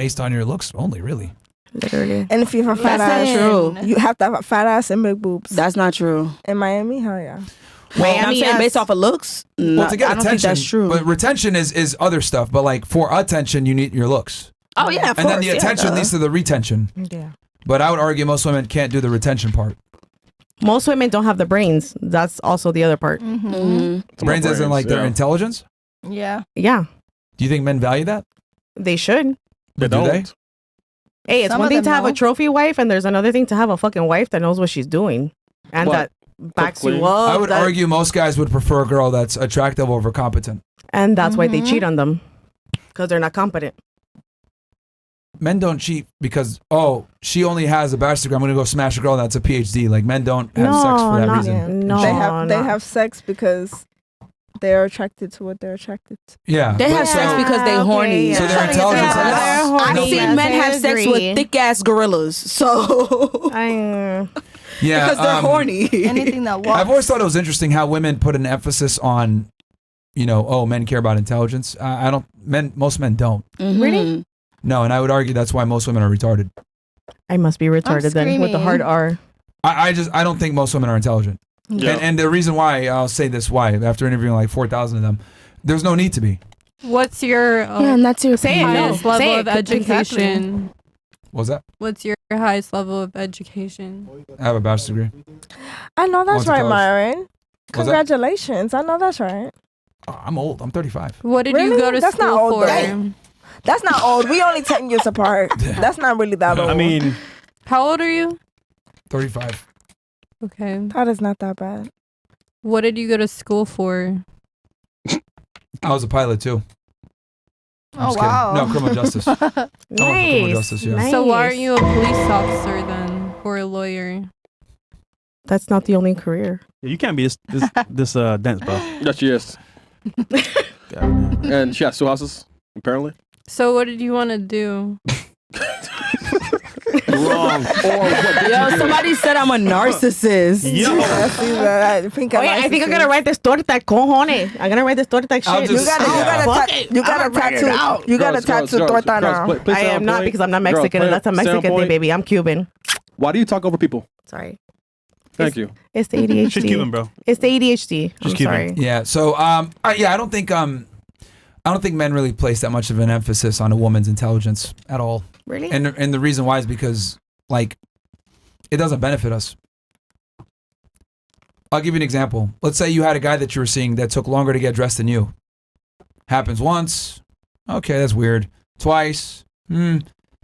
based on your looks only, really. Literally. And if you have a fat That's ass, not true. you have to have a fat ass and big boobs. That's not true. In Miami, hell yeah. I'm saying based off of looks. Well, to get I don't attention, think that's true. but retention is other stuff. But like for attention, you need your looks. Oh yeah, of and course, then the attention leads to the retention. Yeah. But I would argue most women can't do the retention part. Most women don't have the brains. That's also the other part. Brains as in like their intelligence? Yeah. Yeah. Do you think men value that? They should. But do they? Hey, it's Some one of thing them to have a know. trophy wife, and there's another thing to have a fucking wife that knows what she's doing and What? that backs you up. I would argue most guys would prefer a girl that's attractive over competent. And that's why they cheat on them. Because they're not competent. Men don't cheat because, she only has a bachelor's degree. I'm going to go smash a girl that's a PhD. Like, men don't have sex for that reason. They have sex because they're attracted to what they're attracted to. Yeah. They have sex because they horny. So their intelligence I've is... seen men have sex with thick ass gorillas. So Yeah, because they're horny. Anything that walks. I've always thought it was interesting how women put an emphasis on, men care about intelligence. Most men don't. Really? No, and I would argue that's why most women are retarded. I must be retarded then with the hard R. I don't think most women are intelligent. Yeah. And the reason why, I'll say this why, after interviewing like 4,000 of them, there's no need to be. What's your and that's your highest level of education? What was that? What's your highest level of education? I have a bachelor's degree. I know that's went to right, college. Myron. What's that? Congratulations. I know that's right. Oh, I'm old. I'm 35. What did you Really? go to That's not school old, for? though. That's not old. We only 10 years apart. That's not really that old. I mean, How old are you? 35. Okay. That is not that bad. What did you go to school for? I was a pilot too. I'm Oh, just kidding. wow. No, criminal justice. I went for criminal justice, yeah. So why aren't you a police officer then, or a lawyer? That's not the only career. you can't be this dense, bro. Yes, she is. And she has 2 houses, apparently. So what did you want to do? Wrong. Or what did Yo, you do? somebody said I'm a narcissist. I think I'm gonna write this torta, cojones. I'm gonna write this torta shit. You got a tattoo. You got a tattoo torta now. I am not because I'm not Mexican, and that's a Mexican thing, baby. I'm Cuban. Why do you talk over people? Sorry. Thank you. It's the ADHD. She's Cuban, bro. It's the ADHD. I'm sorry. Yeah. So I don't think men really place that much of an emphasis on a woman's intelligence at all. Really? And the reason why is because like it doesn't benefit us. I'll give you an example. Let's say you had a guy that you were seeing that took longer to get dressed than you. Happens once. Okay, that's weird. Twice.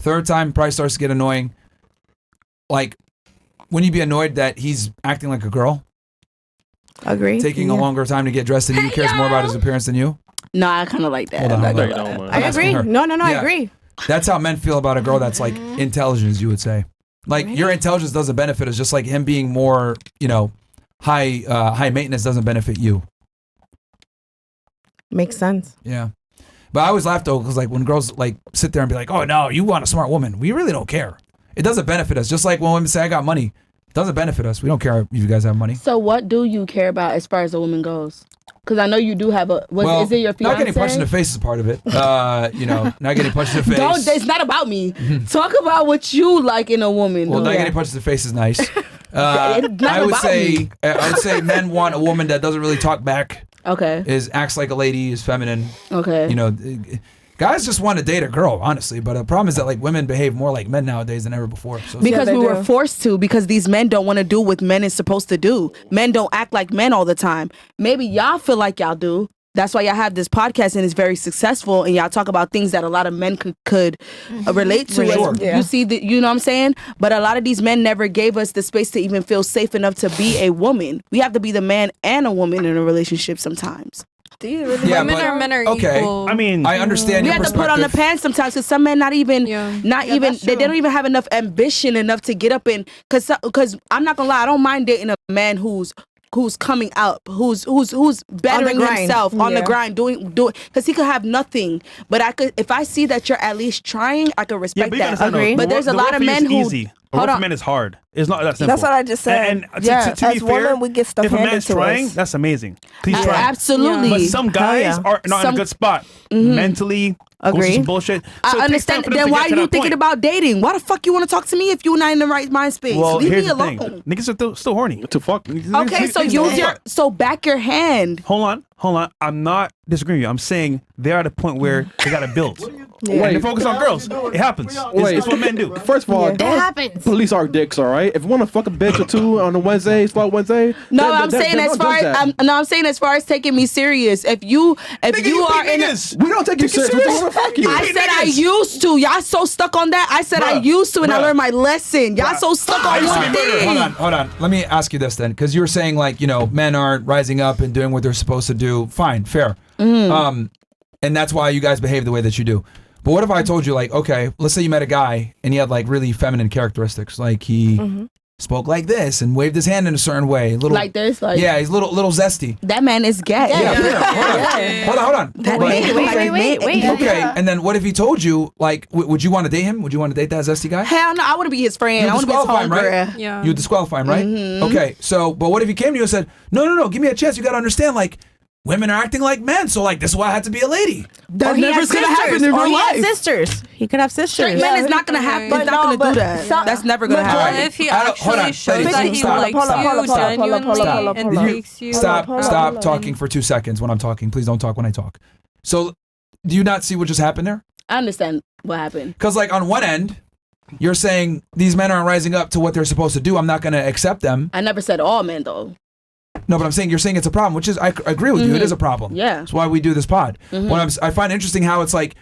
Third time probably starts to get annoying. Like, wouldn't you be annoyed that he's acting like a girl? Agree. Taking a longer time to get dressed than you, cares more about his appearance than you? No, I kind of like that. Hold on, hold on. I agree. No, I Yeah. agree. That's how men feel about a girl that's like intelligent, as you would say. Like your intelligence doesn't benefit us, just like him being more, high maintenance doesn't benefit you. Makes sense. Yeah. But I always laugh though, because like when girls like sit there and be like, "Oh no, you want a smart woman," we really don't care. It doesn't benefit us. Just like when women say, "I got money," it doesn't benefit us. We don't care if you guys have money. So what do you care about as far as a woman goes? Because I know you do have is it your fiance? Not getting punched in the face is part of it. Not getting punched in the face. It's not about me. Talk about what you like in a woman. Well, not getting punched in the face is nice. It's not I would about say me. I would say men want a woman that doesn't really talk back. Okay. Acts like a lady, is feminine. Okay. Guys just want to date a girl, honestly. But the problem is that like women behave more like men nowadays than ever before. So Because we were forced to, because these men don't want to do what men is supposed to do. Men don't act like men all the time. Maybe y'all feel like y'all do. That's why y'all have this podcast and it's very successful, and y'all talk about things that a lot of men could relate to. Sure. You see, you know what I'm saying? But a lot of these men never gave us the space to even feel safe enough to be a woman. We have to be the man and a woman in a relationship sometimes. Do you really? Yeah, Women are men are okay. equal. I mean, I understand We your have to put on the perspective. pants sometimes, because some men that's they don't even have enough ambition enough to get up and because I'm not gonna lie, I don't mind dating a man who's coming up, who's bettering grind. himself on the Yeah. grind, doing because he could have nothing, but if I see that you're at least trying, I could respect but you that. gotta understand, though, But there's a the lot road of for you men is who easy. work for men is hard. It's not that simple. That's what I just said. And to yeah, be as fair, women, we get stuff if a handed man's to trying, us. that's amazing. Please try. Absolutely. But some guys are not in a good spot mentally. Goes through Agree. some bullshit. So I it takes understand. time for them Then to why get are to you that thinking point. about dating? Why the fuck you want to talk to me if you're not in the right mind space? Well, Leave here's me the alone. thing. Niggas are still horny. To fuck. Okay, so use your back your hand. Hold on. I'm not disagreeing with you. I'm saying they're at a point where they got to build. Wait. And they focus on girls. It happens. Wait. It's what men do. First of all, don't happens. police our dicks, all right? If you want to fuck a bitch or two on a Wednesday, Slot Wednesday. No, then- I'm then- saying then as don't far judge as that. I'm saying as far as taking me serious. If you are in, We don't take you serious. We don't want to fuck you. I said I used to. Y'all so stuck on that. I said I used to, and I Bruh. learned my lesson. Y'all so stuck on one thing. Hold on. Let me ask you this then, because you were saying like men aren't rising up and doing what they're supposed to do. Fine, fair. And that's why you guys behave the way that you do. But what if I told you like, okay, let's say you met a guy and he had like really feminine characteristics, like he spoke like this and waved his hand in a certain way, little Like this, like yeah, he's little zesty. that man is gay. Yeah, fair. Hold on. That But- man- Wait. Okay, and then what if he told you like, would you want to date him? Would you want to date that zesty guy? Hell no, I want to be his friend. You I want to be his disqualify him, right? homegirl. Yeah. You disqualify him, right? Okay, so but what if he came to you and said, no, give me a chance. You got to understand, like, women are acting like men, so like this is why I had to be a lady. That never's gonna happen in Or real he has life. sisters. He could have sisters. Straight man is not gonna happen. He's not gonna do that. That's never gonna All right. happen. If he I don't- hold on, actually shows ladies, that he stop, likes stop, you stop, genuinely and takes you. Stop talking for 2 seconds when I'm talking. Please don't talk when I talk. So, do you not see what just happened there? I understand what happened. Because like on one end, you're saying these men aren't rising up to what they're supposed to do. I'm not going to accept them. I never said all men though. No, but I'm saying you're saying it's a problem, which is I agree with you. It is a problem. Yeah. That's why we do this pod. What I find interesting how it's like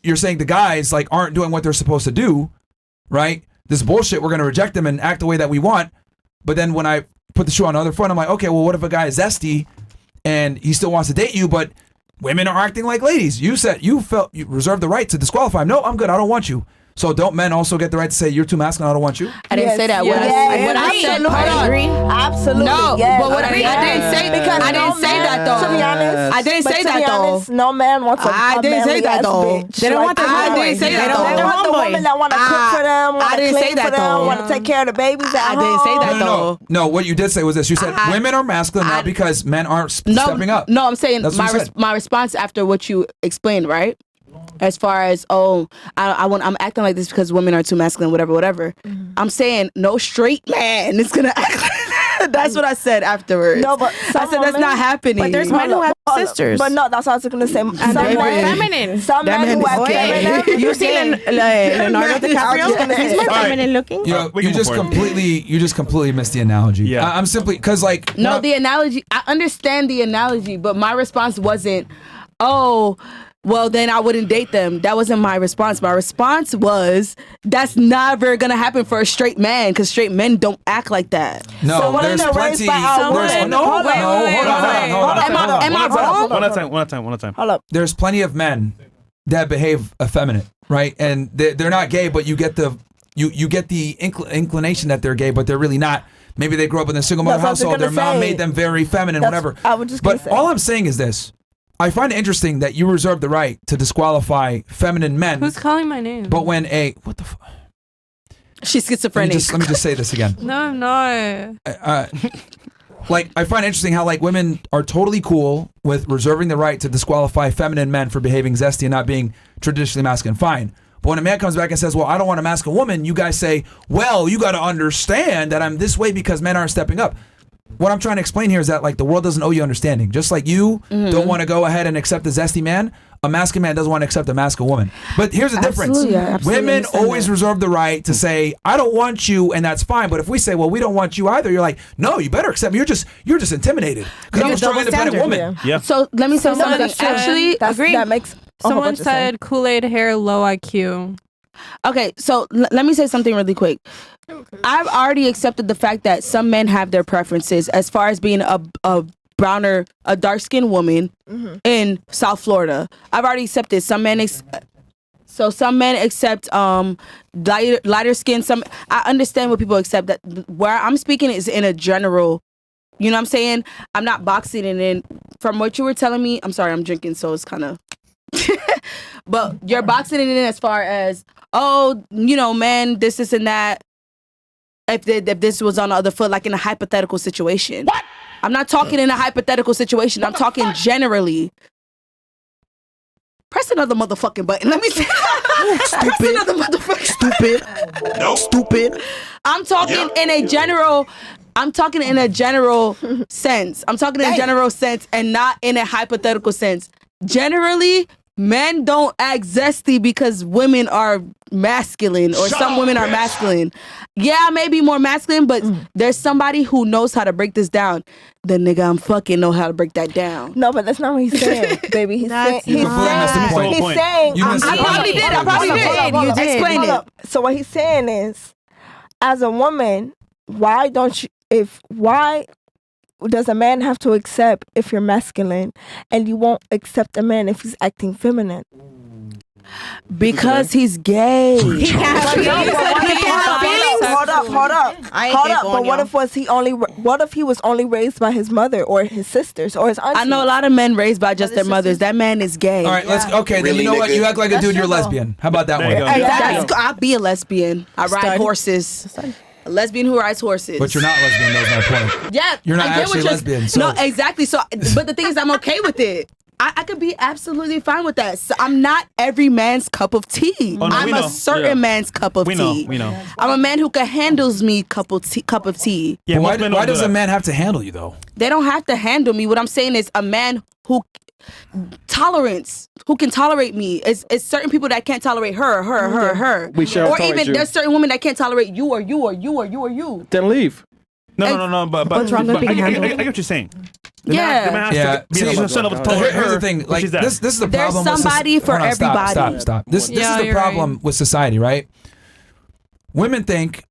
you're saying the guys like aren't doing what they're supposed to do, right? This bullshit. We're going to reject them and act the way that we want. But then when I put the shoe on the other front, I'm like, okay, well, what if a guy is zesty and he still wants to date you, but women are acting like ladies? You said you reserved the right to disqualify him. No, I'm good. I don't want you. So don't men also get the right to say you're too masculine? I don't want you. I didn't say that. What I said. Hold on. Absolutely. No, yes. but what I didn't say Because I didn't say that though. To be honest, I didn't but say to that be though. honest, no man wants a I didn't say manly that ass though. bitch. They don't want their I homeboy. didn't say They that don't though. want They their want the homeboy. woman that want to cook for them, want I to didn't say clean that for them, though. want to take care of the babies at I didn't say home. that though. No, what you did say was this. You said women are masculine not because men aren't stepping up. No, I'm saying That's what you said. my response after what you explained, right? As far as I'm acting like this because women are too masculine, whatever. I'm saying no straight man is gonna act like that. That's what I said afterwards. No, but I said that's not happening. But there's men who have sisters. But no, that's what I was gonna say. Some they're men, feminine. some men who are feminine. You see Leonardo DiCaprio? He's more All right. feminine looking. You know, we you can just move forward. completely missed the analogy. Yeah. I'm simply because like No, when the analogy. I understand the analogy, but my response wasn't, "Oh, well, then I wouldn't date them." That wasn't my response. My response was, "That's never gonna happen for a straight man, because straight men don't act like that." no, So what there's are they plenty. raised by our There's, women? no, Hold on, no, hold on. Am I wrong? One at a time. Hold up. There's plenty of men that behave effeminate, right? And they're not gay, but you get the you get the inclination that they're gay, but they're really not. Maybe they grew up in a single mother That's what I was household. Their gonna mom say. made them very feminine, That's- whatever. I was just gonna But say. all I'm saying is this. I find it interesting that you reserve the right to disqualify feminine men. Who's calling my name? But when what the fuck? She's Let schizophrenic. me just say this again. No, I'm not. Like I find it interesting how like women are totally cool with reserving the right to disqualify feminine men for behaving zesty and not being traditionally masculine. Fine. But when a man comes back and says, well, I don't want a masculine woman, you guys say, well, you got to understand that I'm this way because men aren't stepping up. What I'm trying to explain here is that like the world doesn't owe you understanding. Just like you don't want to go ahead and accept a zesty man, a masculine man doesn't want to accept a masculine woman. But here's the difference. Absolutely, I absolutely Women understand always that. reserve the right to say, I don't want you, and that's fine. But if we say, well, we don't want you either, you're like, no, you better accept me. You're just intimidated. Because I'm a strong, independent woman. Yeah. So let me say No, something. that's true. Actually, That makes a whole Someone bunch of sense. said Kool-Aid hair, low IQ. okay, so let me say something really quick. I've already accepted the fact that some men have their preferences as far as being a browner, a dark-skinned woman in South Florida. I've already accepted some men. So some men accept lighter skin. Some I understand what people accept. That where I'm speaking is in a general. You know what I'm saying? I'm not boxing it in. From what you were telling me, I'm sorry, I'm drinking, so it's kind of. But you're boxing it in as far as, oh, you know, men, this and that. if this was on the other foot, like in a hypothetical situation. What? I'm not talking in a hypothetical situation. I'm talking generally. Press another motherfucking button. Let me see. Press another motherfucking Stupid. Nope. Stupid. I'm talking in a general. I'm talking in a general sense. I'm talking in a general sense and not in a hypothetical sense. Generally, men don't act zesty because women are masculine or some women are masculine. Yeah, I may be more masculine, but there's somebody who knows how to break this down. The nigga I'm fucking know how to break that down. No, but that's not what he's saying, baby. He's saying. You completely missed the point. He's saying. You missed the I probably point. did. I probably did. You did. Explain it. So what he's saying is, as a woman, why does a man have to accept if you're masculine, and you won't accept a man if he's acting feminine? Because he's gay. He can't have feelings. Hold up. But what if he was only raised by his mother or his sisters or his aunties? I know a lot of men raised by just their mothers. That man is gay. All right, let's. Okay, then you know what? You act like a dude. You're lesbian. How about that There you one? go. I'll be a lesbian. I ride horses. A lesbian who rides horses. But you're not lesbian. That's my point. Yeah, You're not I get actually what lesbian. So. No, exactly. So, but the thing is, I'm okay with it. I could be absolutely fine with that. So I'm not every man's cup of tea. Oh, no, I'm we a know. certain man's cup of tea. We know. I'm a man who can handles me cup of tea. Yeah, But most men why don't do does a that. man have to handle you though? They don't have to handle me. What I'm saying is a man who tolerance, who can tolerate me. It's certain people that can't tolerate her. We shall or tolerate even you. there's certain women that can't tolerate you or you. Then leave. No. But What's wrong with I being get handled? what you're saying. Yeah. The man has Yeah. to be See, a son of a But here's the thing. Like this is the There's problem. somebody with for hold on, everybody. Stop. This is Yeah, the you're problem right. with society, right? Women think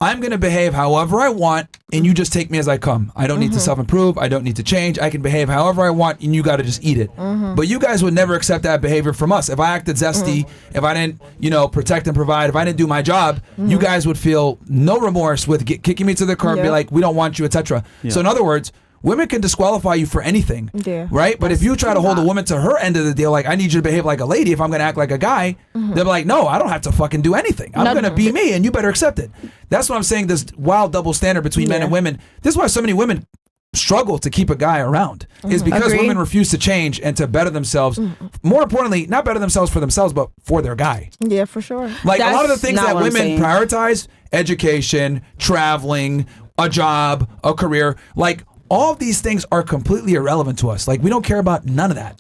I'm gonna behave however I want, and you just take me as I come. I don't need to self-improve. I don't need to change. I can behave however I want, and you got to just eat it. But you guys would never accept that behavior from us. If I acted zesty, if I didn't, protect and provide, if I didn't do my job, you guys would feel no remorse with kicking me to the curb, be like, we don't want you, etc. So in other words, women can disqualify you for anything, right? But if you try to hold a woman to her end of the deal, like I need you to behave like a lady if I'm going to act like a guy, they'll be like, no, I don't have to fucking do anything. I'm going to be me and you better accept it. That's what I'm saying, this wild double standard between men and women. This is why so many women struggle to keep a guy around is because women refuse to change and to better themselves. More importantly, not better themselves for themselves, but for their guy. Yeah, for sure. Like a lot of the That's things not that what I'm women saying. prioritize, education, traveling, a job, a career, like all of these things are completely irrelevant to us. Like we don't care about none of that.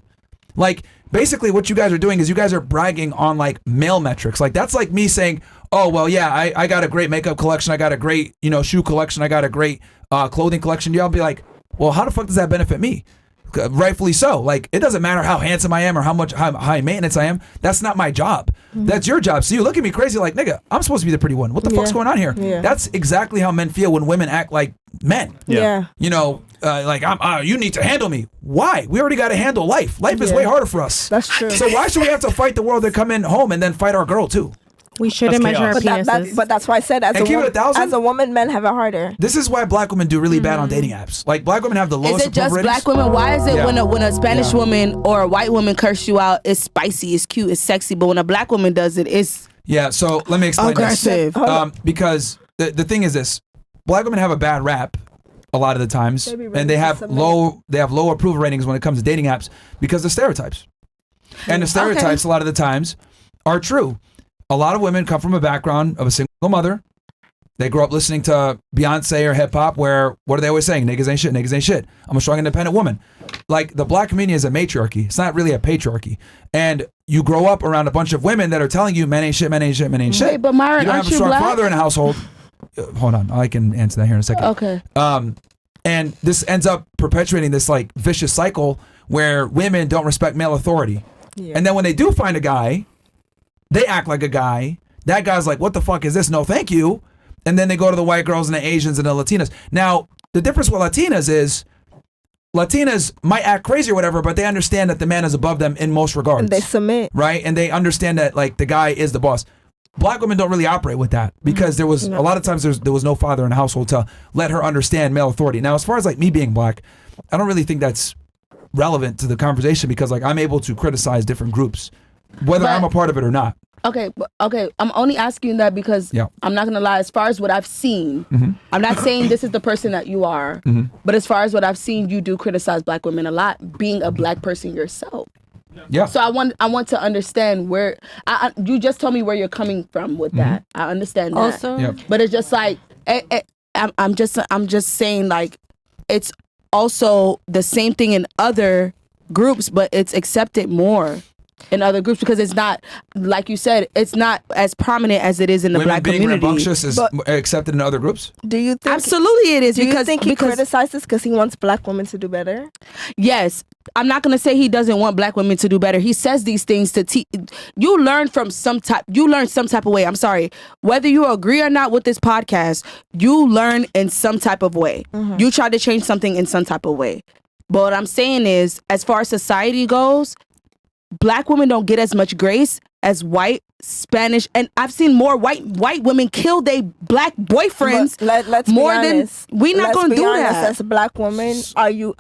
Like basically what you guys are doing is you guys are bragging on like male metrics. Like that's like me saying, oh, well, yeah, I got a great makeup collection. I got a great, shoe collection. I got a great clothing collection. Y'all be like, well, how the fuck does that benefit me? Rightfully so. Like, it doesn't matter how handsome I am or how much high maintenance I am. That's not my job. That's your job. So you look at me crazy like, nigga, I'm supposed to be the pretty one. What the fuck's going on here? Yeah. That's exactly how men feel when women act like men. Yeah. Like you need to handle me. Why? We already got to handle life. Life is way harder for us. That's true. So why should we have to fight the world that come in home and then fight our girl too? We shouldn't That's measure our chaos. penises. But that's why I said And keep it 1,000? as a woman, men have it harder. This is why black women do really bad on dating apps. Like black women have the lowest Is it just approval ratings. black women? Why is it Yeah. when a Spanish woman or a white woman curse you out, it's spicy, it's cute, it's sexy, but when a black woman does it, it's Yeah, so let me explain aggressive. this. Because the thing is this, black women have a bad rap a lot of the times, They be ready and they to have submit. low approval ratings when it comes to dating apps because of stereotypes. And the stereotypes a lot of the times are true. A lot of women come from a background of a single mother. They grow up listening to Beyonce or hip hop where, what are they always saying? Niggas ain't shit, niggas ain't shit. I'm a strong independent woman. Like the black community is a matriarchy. It's not really a patriarchy. And you grow up around a bunch of women that are telling you men ain't shit, men ain't shit, men ain't shit. Wait, but Myron, you don't aren't have a you strong black? father in a household. Hold on, I can answer that here in a second. Okay. And this ends up perpetuating this like vicious cycle where women don't respect male authority. Yeah. And then when they do find a guy, they act like a guy. That guy's like, what the fuck is this? No, thank you. And then they go to the white girls and the Asians and the Latinas. Now, the difference with Latinas is Latinas might act crazy or whatever, but they understand that the man is above them in most regards. And they submit. Right? And they understand that like the guy is the boss. Black women don't really operate with that because there was a lot of times there was no father in the household to let her understand male authority. Now, as far as like me being black, I don't really think that's relevant to the conversation because like I'm able to criticize different groups, whether I'm a part of it or not. Okay, I'm only asking that because I'm not gonna lie. As far as what I've seen, I'm not saying this is the person that you are, but as far as what I've seen, you do criticize black women a lot, being a black person yourself. Yeah. So I want to understand where you just told me where you're coming from with that. I understand that. Also, but it's just like I'm just saying like it's also the same thing in other groups, but it's accepted more in other groups because it's not, like you said, it's not as prominent as it is in the black being community. rambunctious is accepted in other groups? Do you think absolutely it is? Do you think he criticizes because he wants black women to do better? Yes. I'm not going to say he doesn't want black women to do better. He says these things to teach. You learn some type of way. I'm sorry. Whether you agree or not with this podcast, you learn in some type of way. You try to change something in some type of way. But what I'm saying is, as far as society goes, black women don't get as much grace as white, Spanish, and I've seen more white women kill their black boyfriends. Let's more be honest. than we're not going to do honest, that. As black women,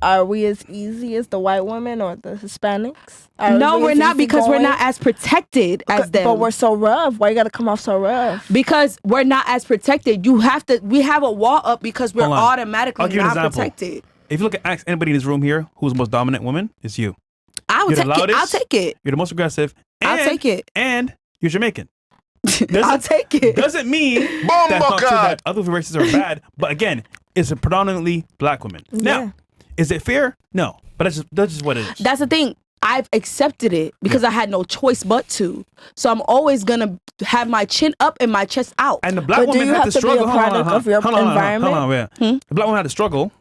are we as easy as the white women or the Hispanics? No, we're not, because we're not as protected as them. But we're so rough. Why you got to come off so rough? Because we're not as protected. We have a wall up because we're automatically not protected. If you look at ask anybody in this room here who's the most dominant woman, it's you. I'll take it. You're the most aggressive. I'll take it. And you're Jamaican. I'll take it. Doesn't mean that's not true that other races are bad. But again, it's a predominantly black women. Now, is it fair? No. But that's just what it is. That's the thing. I've accepted it because I had no choice but to. So I'm always going to have my chin up and my chest out. And the black woman had to struggle. Be a product of your environment? The black woman had to struggle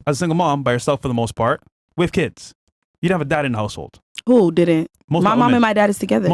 as a single mom by herself for the most part with kids. You didn't have a dad in the household. Who didn't? My mom and my dad is together.